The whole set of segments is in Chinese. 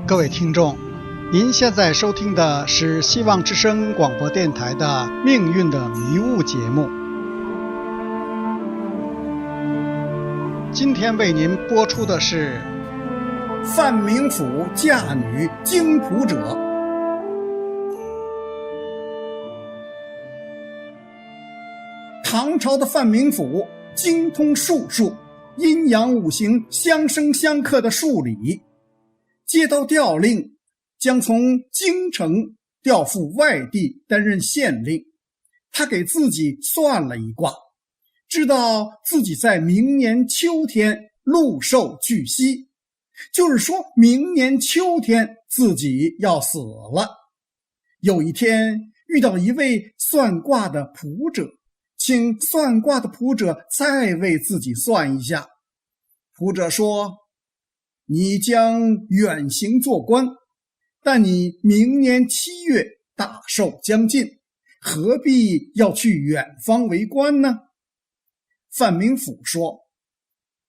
各位听众，您现在收听的是希望之声广播电台的《命运的迷雾》节目。今天为您播出的是范明甫嫁女精谱者。唐朝的范明甫精通术数，阴阳五行相生相克的数理，接到调令，将从京城调赴外地担任县令。他给自己算了一卦，知道自己在明年秋天禄寿巨息，就是说明年秋天自己要死了。有一天遇到一位算卦的卜者，请算卦的卜者再为自己算一下。卜者说，你将远行做官，但你明年7月大寿将近，何必要去远方为官呢？范明甫说，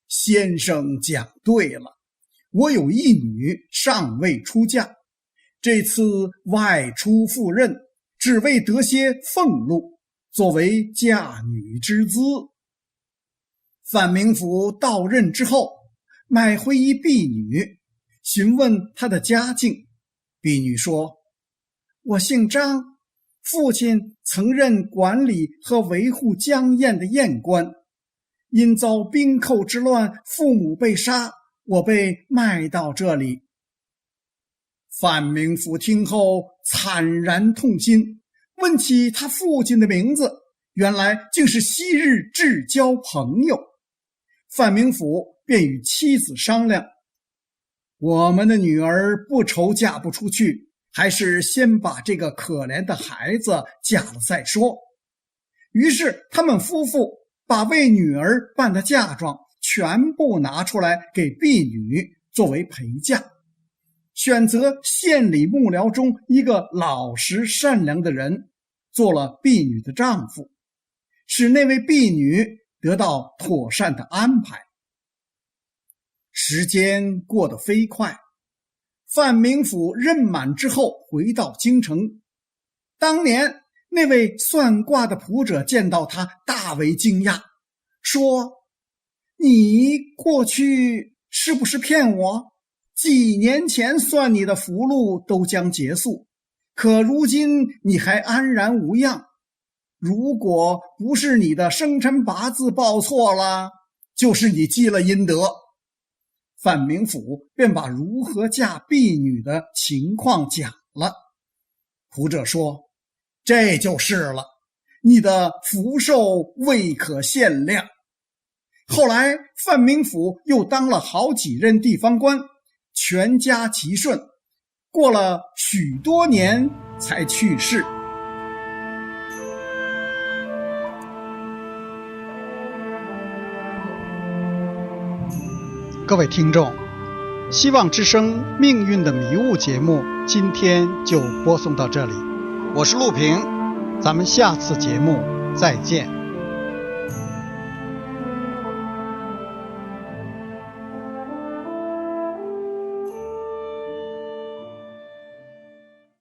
先生讲对了，我有一女尚未出嫁，这次外出赴任，只为得些俸禄，作为嫁女之资。范明甫到任之后，买回一婢女，询问她的家境。婢女说，我姓张，父亲曾任管理和维护江堰的堰官，因遭兵寇之乱，父母被杀，我被卖到这里。范明甫听后惨然痛心，问起他父亲的名字，原来竟是昔日至交朋友。范明甫便与妻子商量，我们的女儿不愁嫁不出去，还是先把这个可怜的孩子嫁了再说。于是他们夫妇把为女儿办的嫁妆全部拿出来给婢女作为陪嫁，选择县里幕僚中一个老实善良的人做了婢女的丈夫，使那位婢女得到妥善的安排。时间过得飞快，范明甫任满之后回到京城。当年那位算卦的卜者见到他大为惊讶，说，你过去是不是骗我？几年前算你的福禄都将结束，可如今你还安然无恙，如果不是你的生辰八字报错了，就是你积了阴德。范明甫便把如何嫁婢女的情况讲了。卜者说，这就是了，你的福寿未可限量。后来范明甫又当了好几任地方官，全家吉顺，过了许多年才去世。各位听众，希望之声命运的迷雾节目今天就播送到这里，我是陆平，咱们下次节目再见。